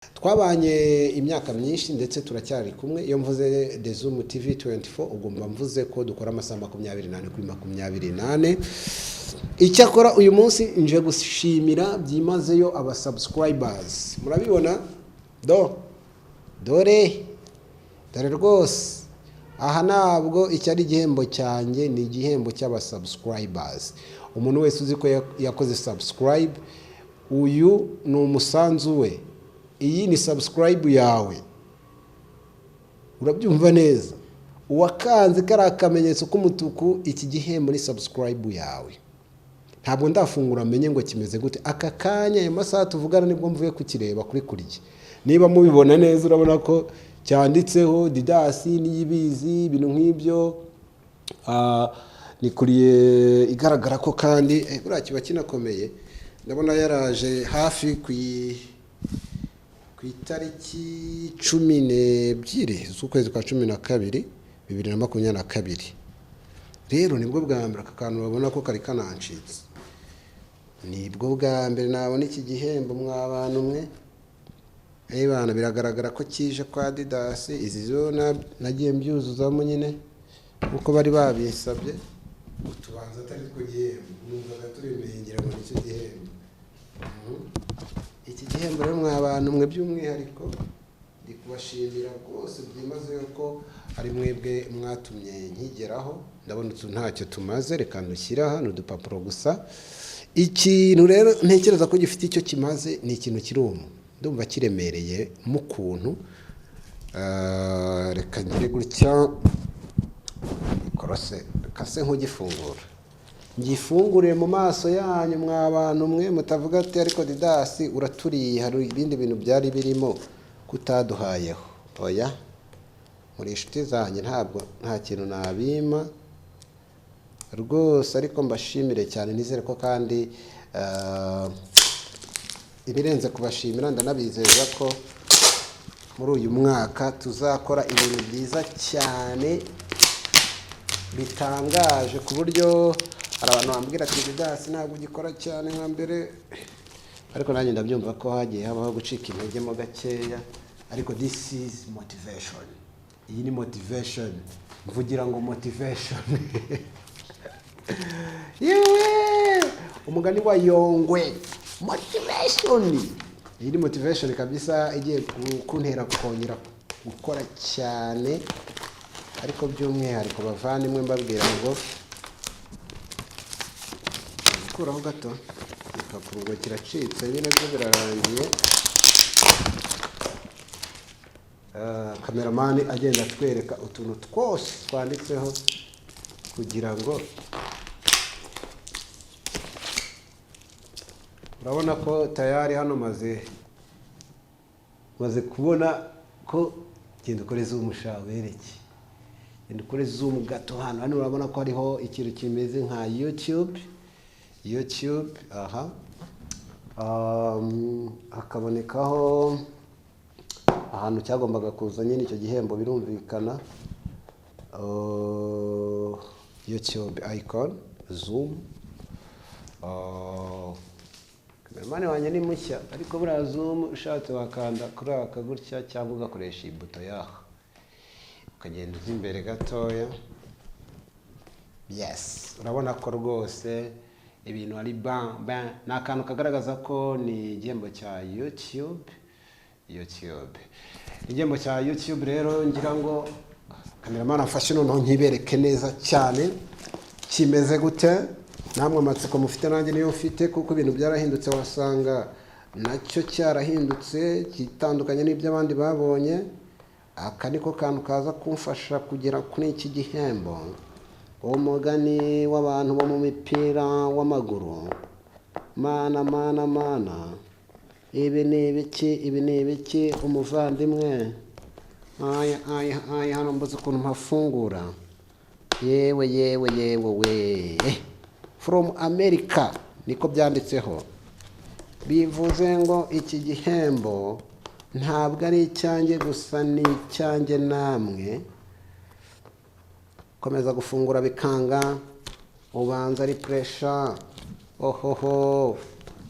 twabanye imyaka myinshi ndetse turacyari kumwe. Iyo mvuze The Zoom TV 24 ubwo mba mvuze ko dukora amasaha 28 kuri 28. Icyakora uyu munsi nje gushimira byimazeyo aba subscribers. Murabibona? Dore rwose aha ntabwo icyari igihembo cyanjye, ni igihembo cy'aba subscribers. Umuntu wese uzi ko yakoze subscribe, uyu ni umusanzu we. Iyi ni subscribe yawe. Urabyumva neza? Uwakanze kari akamenyetso k'umutuku, iki gihembo ni subscribe yawe. Ntabwo ndafungura menye ngo kimeze gute. Aka kanya ayo masaha tuvugana nibwo mvuye kukireba kuri kuri. Niba mubibona neza urabona ko cyanditseho didasi niyibizi ibintu nk'ibyo. Ni kuriye igaragara ko kandi buriya kiba kinakomeye. Ndabona yaraje hafi ku itariki 12 z'ukwezi kwa 12 2022. Rero nibwo bwa mbere aka kantu babona ko kari kanancitse. Nibwo bwa mbere nabona iki gihembo mw'abantu mwe. Bana biragaragara ko kije kwa didasi. Izi zo nagiye mbyuzuzamo nyine uko bari babisabye. Utubanza atari two gihembo, numvaga turemengera ngo nicyo gihembo. Iki gihembo rero mw'abantu mwe by'umwihariko ndi kubashimira rwose byimazeyo ko ari mwebwe mwatumye nkigeraho. Ndabona ntacyo tumaze, reka ndushyira hano udupapuro gusa. Ikintu rero ntekereza ko gifite icyo kimaze ni ikintu kirumu. Ndumva kiremereye mu kuntu. Reka ngire gutya korose kase nk'ugifungura. Ngifunguriye mu maso yanyu mw'abantu mwe mutavuga ati ariko didasi uraturiye hari ibindi bintu byari birimo kutaduhayeho. Oya, muri inshuti zanjye ntabwo nta kintu nabima rwose, ariko mbashimire cyane. Nizere ko kandi ibirenze kubashimira ndanabizeza ko muri uyu mwaka tuzakora ibintu byiza cyane bitangaje, ku buryo hari abantu bambwira ati didasi ntabwo ugikora cyane nka mbere, ariko nanjye ndabyumva ko hagiye habaho gucika intege mo gakeya. Ariko this is motivation. Iyi ni motivation. Mvugira ngo motivation. Yewe umugani wa Yongwe, motivation. Iyi ni motivation kabisa igiye kuntera kongera gukora cyane. Ariko by'umwihariko bavandimwe mbabwira ngo kuraho gato igipapuro kiracitse nyine byo birarangiye. Kameramani agenda atwereka utuntu twose twanditseho kugira ngo urabona ko tayari hano maze kubona ko genda ukore zoom shawereke. Genda ukore zoom gato hano urabona ko hariho ikintu kimeze nka YouTube. Aha. Hakabonekaho ahantu cyagombaga kuza nyine icyo gihembo birumvikana. YouTube icon, zoom. Kameramani wanjye ni mushya, ariko buriya zoom ushatse wakanda kuri aka gutya cyangwa ugakoresha ibuto yaho ukagenda uzi imbere gatoya. Yes, urabona ko rwose ibintu ari bang. Ni akantu kagaragaza ko ni igihembo cya YouTube. Igihembo cya YouTube rero ngira ngo kameramani afashe noneho nkibereke neza cyane kimeze gute. Namwe amatsiko mufite nanjye niyo mfite, kuko ibintu byarahindutse. Wasanga nacyo cyarahindutse kitandukanye n'iby'abandi babonye. Aka niko kantu kaza kumfasha kugera kuri iki gihembo. Umugani w'abantu bo mu mipira w'amaguru. Mana. Ibi ni ibiki umuvandimwe. Aya hano mbuze ukuntu mpafungura. Yewe we. From America niko byanditseho. Bivuze ngo iki gihembo ntabwo ari icyanjye gusa, ni icyanjye namwe. Komeza gufungura bikanga, ubanza ari pressure. Ohoho,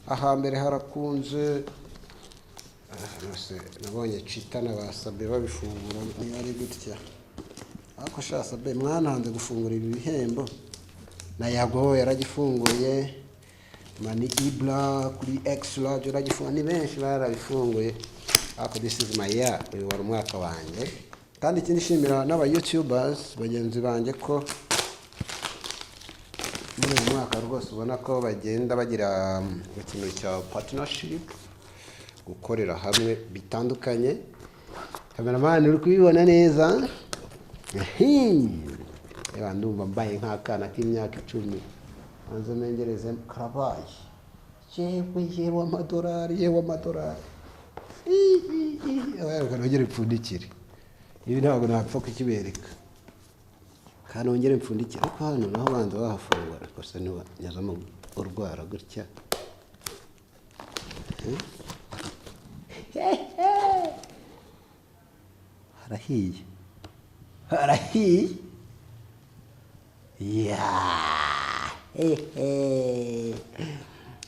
ahambere harakunze. nabonye Chita na ba Sabin babifungura niba ari gutya ariko sha Sabin mwananze gufungura ibi bihembo na Yago yaragifunguye mani Ibla kuri extra yaragifunguye ni benshi barabifunguye ariko this is my year uyu wari umwaka wanjye kandi ikindi shimira n'aba YouTubers bagenzi banjye ko muri uyu mwaka rwose ubona ko bagenda bagira ikintu cya partnership gukorera hamwe bitandukanye. Cameraman uri kubibona neza ndumva mbaye nk'akana k'imyaka 10 anze mengereze karabaye yewe amadolari nongere mpfundikire ibi ntabwo napfa kukibereka kandi nongere mpfundikire ariko hano naho banza bahafungura gusa niba nyazamo urwara gutya harahiye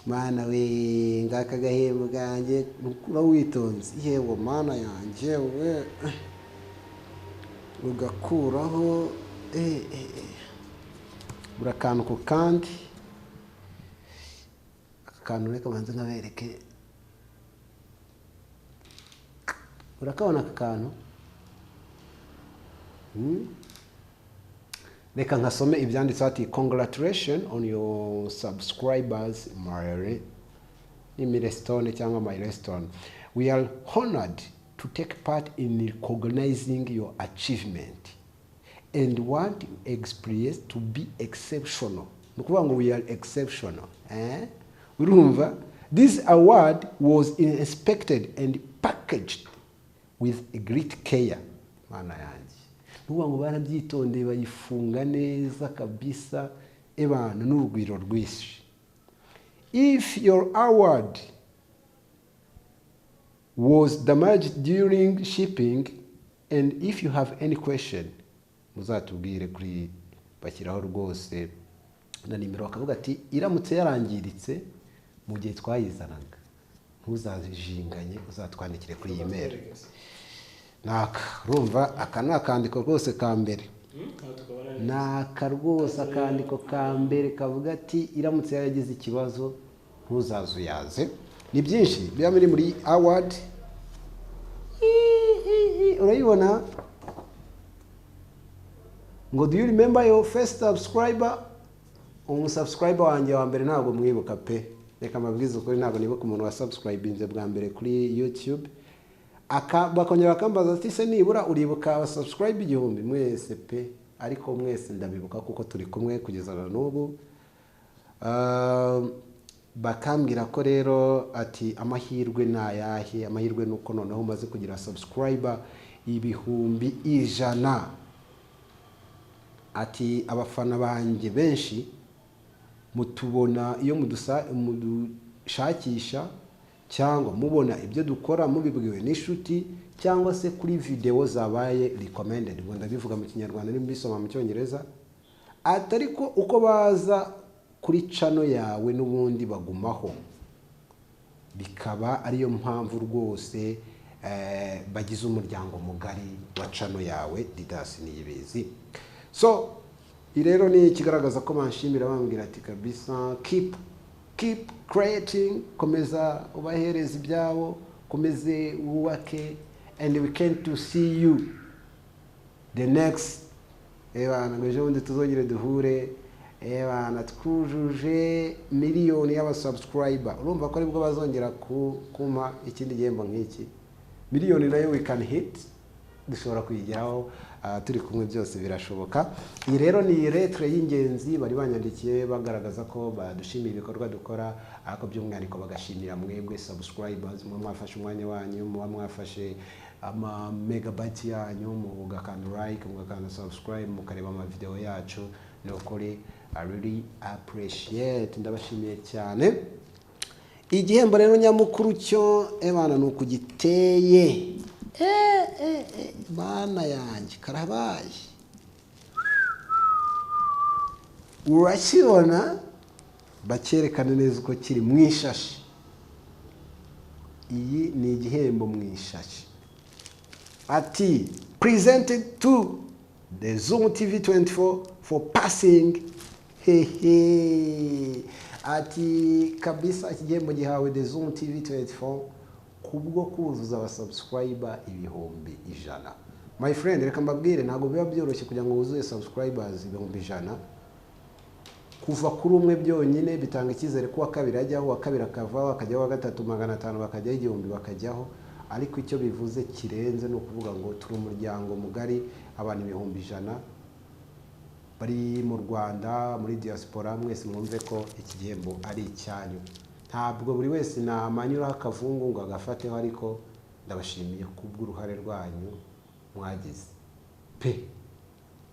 mana we ngaka gahembo ganjye nukura witonze yewe mana yanjye we ugakuraho burakantu ko kandi akantu reka banze nkabereke urakabona akantu reka nkasome ibyanditse ati congratulations on your subscribers ni milestone cyangwa milestone. We are honored to take part in recognizing your achievement and want your experience to be exceptional. Nukuvuga ngo we are exceptional. Urumva? This award was inspected and packaged with a great care. Mana yanjye. Nukuvuga ngo barabyitondeye bayifunga neza kabisa ebana n'urugwiro rwinshi. If your award was damaged during shipping and if you have any question muzatubwire kuri bashyiraho rwose na nimero bakavuga ati iramutse yarangiritse mu gihe twayizanaga ntuzazijinganye uzatwandikire kuri email naka rumva aka nakandiko rwose ka mbere naka rwose akandiko ka mbere kavuga ati iramutse yagize ikibazo ntuzazuyaze. Ni byinshi biba biri muri award urayibona ngo do you remember your first subscriber? Umusubscriber wanjye wa mbere ntabwo mwibuka pe, reka mabwiza ukuri ntabwo nibuka umuntu wa subscribinze bwa mbere kuri YouTube bakongera bakambaza ati se nibura uribuka aba subscribe 1000 mwese pe, ariko mwese ndabibuka kuko turi kumwe kugeza n'ubu. Bakambwira ko rero ati amahirwe nayahe, amahirwe nuko noneho umaze kugira subscriber 100,000. Ati abafana banjye benshi mutubona iyo mudushakisha cyangwa mubona ibyo dukora mubibwiwe n'ishuti cyangwa se kuri video zabaye recommended, ngo ndabivuga mu Kinyarwanda n'imbisoma mu Cyongereza. Atariko uko baza kuri channel yawe n'ubundi bagumaho, bikaba ariyo mpamvu rwose bagize umuryango mugari wa channel yawe didasi niyibizi. So irero ni kigaragaza ko banshimira bambwira ati kabisa keep creating, komeza ubahereza ibyabo, komeze uwake, and we can to see you the next ebana ngo undi tuzongere duhure ebana twujuje miliyoni y'aba subscriber. Urumva ko aribwo bazongera kuma ikindi gihembo nk'iki miliyoni nayo we can hit, dushobora kuyigeraho turi kumwe, byose birashoboka. Iyi rero ni retro y'ingenzi bari banyandikiye bagaragaza ko badushimiye ibikorwa dukora, ariko by'umwihariko bagashimira mwebwe subscribers mwafashe umwanya wanyu, mwafashe ama megabyte yanyu mugakanda like, mugakanda subscribe, mukareba ama video yacu. No kuri I really appreciate, ndabashimiye cyane. Igihembo rero nyamukuru cyo ebana nuko giteye bana yanjye karabaye, urakibona bakerekana neza uko kiri mu ishashi. iyi ni igihembo mu ishashi. Ati presented to the Zoom TV 24 for passing. Hehe. Ati kabisa igihembo gihawe the Zoom TV 24 kubwo kuzuza abasubscriber 100,000. My friend, reka mbabwire ntago biba byoroshye kugira ngo wuzuye subscribers 100,000. Kuva kuri umwe byonyine bitanga icyizere ko wa kabiri ajyaho, wa kabiri akavaho, akajyaho, wa gatatu 500 bakajyaho, 1,000 bakajyaho. Ariko icyo bivuze kirenze no kuvuga ngo turi umuryango mugari abantu 100,000 bari mu Rwanda muri diaspora. Mwese mwumve ko iki gihembo ari icyanyu. Ntabwo buri wese namanyura akavungu ngo agafateho, ariko ndabashimiye kubw'uruhare rwanyu mwagize pe.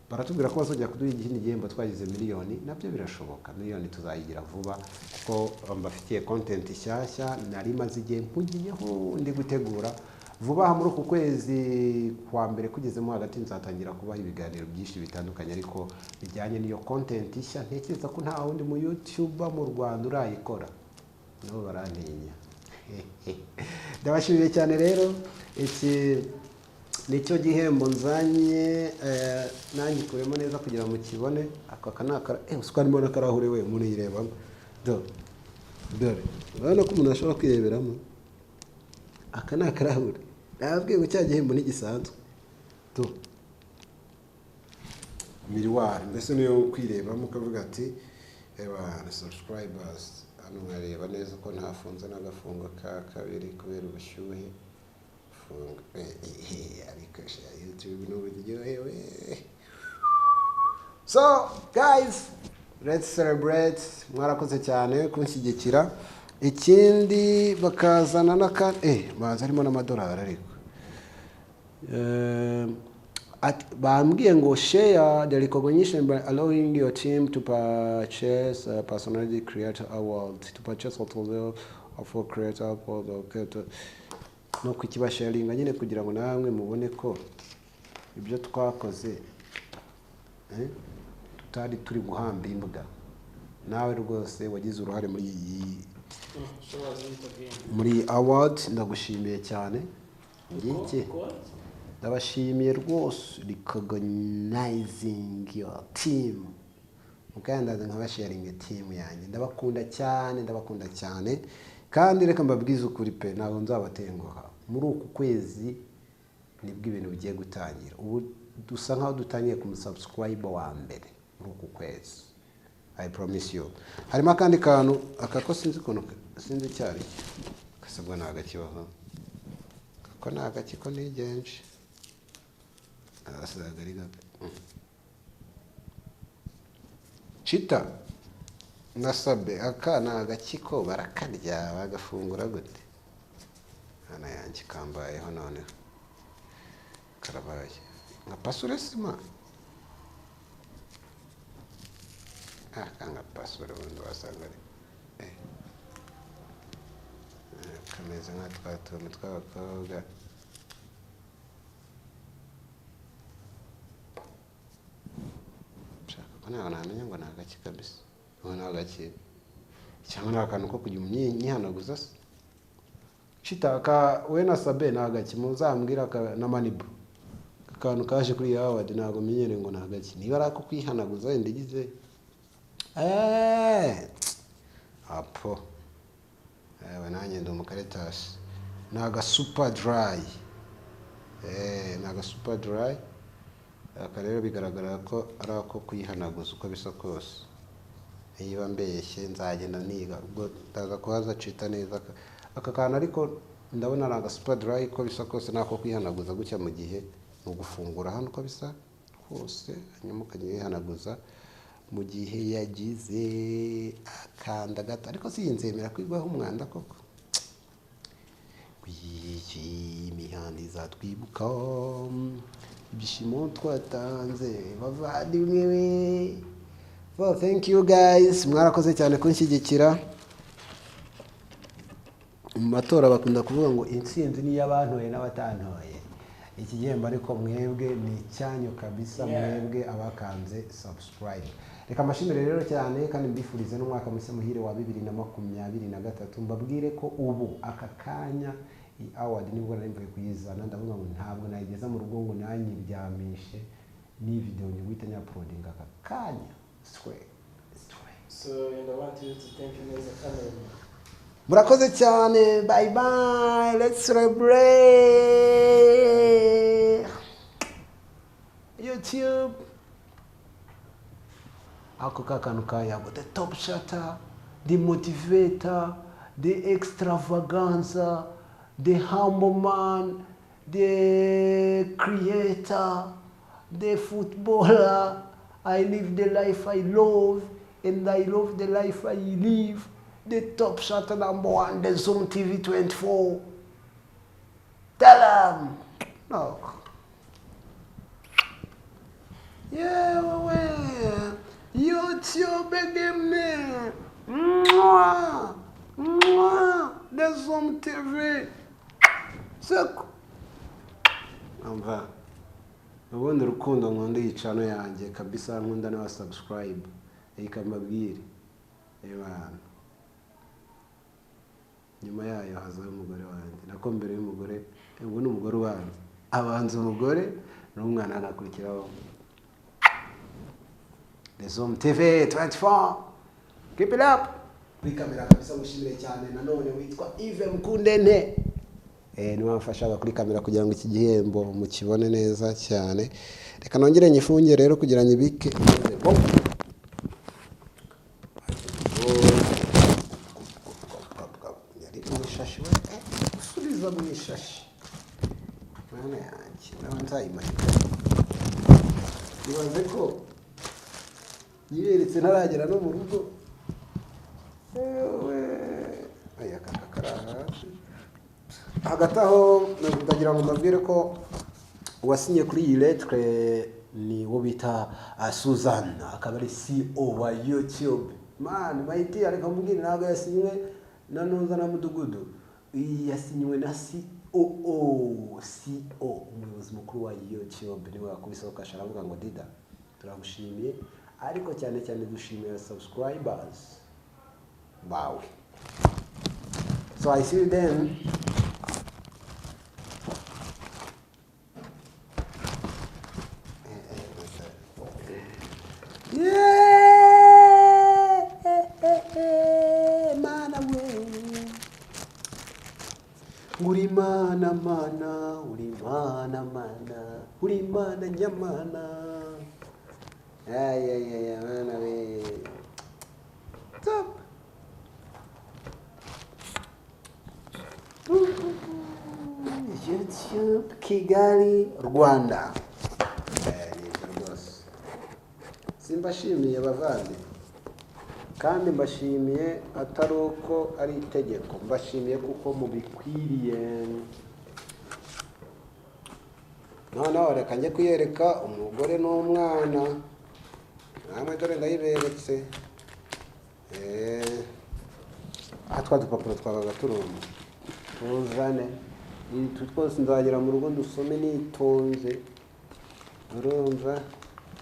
Baratubwira ko bazojya kuduha igihindi gihembo twagize miliyoni, nabyo birashoboka. Miliyoni tuzayigira vuba kuko mbafitiye content ishyashya nari maze igihe mpugiyeho ndi gutegura. Vuba muri uku kwezi kwa mbere kugezemo hagati nzatangira kubaha ibiganiro byinshi bitandukanye ariko bijyanye n'iyo content ishya. Ntekereza ko nta wundi mu YouTuber mu Rwanda urayikora, nabo barantinya. Ndabashimiye cyane rero. Iki nicyo gihembo nzanye, nanjye kuremo neza kugira ngo mukibone. Aka kanaka usukwa ndimo nakarahure we umuntu yirebamo. Dore urabona ko umuntu ashobora kwireberamo. Aka nakarahure nabwiye ngo cya gihembo ntigisanzwe. Miroir mbese niyo kwirebamo ukavuga ati subscribers hano mwareba neza ko ntafunze n'agafungo ka kabiri kubera ubushyuhe. Ariko YouTube n'uburyohewe. So guys, let's celebrate. Mwarakoze cyane kunshyigikira. Ikindi bakazana naka baza harimo n'amadolari ariko bambwiye ngo share the recognition by allowing your team to purchase a personality creator award, to purchase a total of creator award. No kukibasharinga nyine kugira ngo namwe mubone ko ibyo twakoze tutari turi guhamba imbwa. Nawe rwose wagize uruhare muri award, ndagushimiye cyane. Ngiki ndabashimiye rwose recognizing your team. Mukandaza nkabasharinga team yanjye. Ndabakunda cyane. Kandi reka mbabwize ukuri pe ntabwo nzabatenguha. Muri uku kwezi nibwo ibintu bigiye gutangira. Ubu dusa nkaho dutangiye ku subscriber wa mbere muri uku kwezi. I promise you. Harimo kandi kantu akako sinzi cyari. Kasabwa nagakibaho. Kako nagakiko nigenje. Asagari gape. Chita na Sabin aka nagakiko barakarya bagafungura gute? Hana yanjye kambayeho none karabaye nka pasure sima. Kanga pasure ubundi wasanga ari kameze nka twatume tw'abakobwa. Ntabwo namenya ngo nagaki kabisa. Ubona agaki cyangwa nakantu ko kujya unyihanaguza se. Chita ka we na Sabin nagaki muzambwira na Niba. Akantu kaje kuri award ntago menyere ngo nagaki. Niba arako kwihanaguza ndigize. Apo. Nanye ndo mukaretasi. Naga super dry. Naga super dry. Aka rero bigaragara ko ari ako kwihanaguza uko bisa kose. Iyo mbeshye nzagenda niga ubwo ndaza kuhaza Chita neza. Aka kana ariko ndabona naga super dry ko bisa kose nako kwihanaguza gucya mu gihe no gufungura hano ko bisa hose hanyuma ukanyihanaguza mu gihe yagize akanda gato ariko sinzemera kwigwaho umwanda koko. Imihanda izatwibuka ibishimo twatanze bavandimwe we. Well, thank you guys, mwarakoze cyane kunshyigikira. Mu matora bakunda kuvuga ngo intsinzi ni y'abantoye n'abatantoye. iki gihembo ariko mwebwe ni icyanyu kabisa, mwebwe abakanze subscribe. Reka amashimire rero cyane kandi mbifurize n'umwaka mushya muhire wa 2023. Mbabwire ko ubu aka kanya iyi award nibwo nari mvuye kuyizana, ndavuga ngo ntabwo nayigeza mu rugo ngo nanyiryamishe, ni video nyiguhita nyaploading aka kanya straight. So and I want you to thank you as a family. Murakoze cyane, bye bye, let's celebrate YouTube. Ako kakanu kayago, the top shutter, the motivator, the extravaganza, the humble man, the creator, the footballer. I live the life I love, and I love the life I live. The top shutter #1, the Zoom TV 24. Tell them. No. Yeah, well, YouTube again, man. Mwah. Mwah. The Zoom TV. Seko. Amva. Ubundi rukundo nkunda iyi channel yanjye kabisa, nkunda na subscribe. Ikamabwire. Ebana. Nyuma yayo hazaho umugore wanjye, nako mbere y'umugore ubu ni umugore wanjye, abanza umugore n'umwana anakurikiraho. The Zoom TV 24. Keep it up. Kuri kamera kabisa mushimire cyane nanone witwa Yves Mkundente. Niwe wamfashaga kuri kamera kugira ngo iki gihembo mukibone neza cyane. Reka nongere nyifunge rero kugira nyibike. Asubiza mu ishashi. Mwana yanjye nabanza imashini. Ibaze ko yiretse ntaragera no mu rugo. Aya kakakara. Hagati aho ndagira ngo mbabwire ko wasinye kuri Yirekuye ni wo bita Susan, akaba ari CEO wa YouTube. Man, maiti ariko mbwira nago yasinywe na Ntuza na Mudugudu. Yasinywe na CEO umuyobozi mukuru wa YouTube, niwe wakubisohoka asharavuga ngo Dida turagushimiye, ariko cyane cyane dushimiye subscribers bawe. So I see you then. Urimana mana, urimana mana, urimana nyamana. Ay, mana we. Top. YouTube Kigali Rwanda. Simbashimiye bavandi. Kandi mbashimiye atari uko ari itegeko, mbashimiye kuko mubikwiriye. Noneho reka njye kuyereka umugore n'umwana. Namwe dore ndayiberetse. Atwa dupapuro twabaga turumva. Tuzane. Twose nzagera mu rugo ndusome nitonze. Urumva?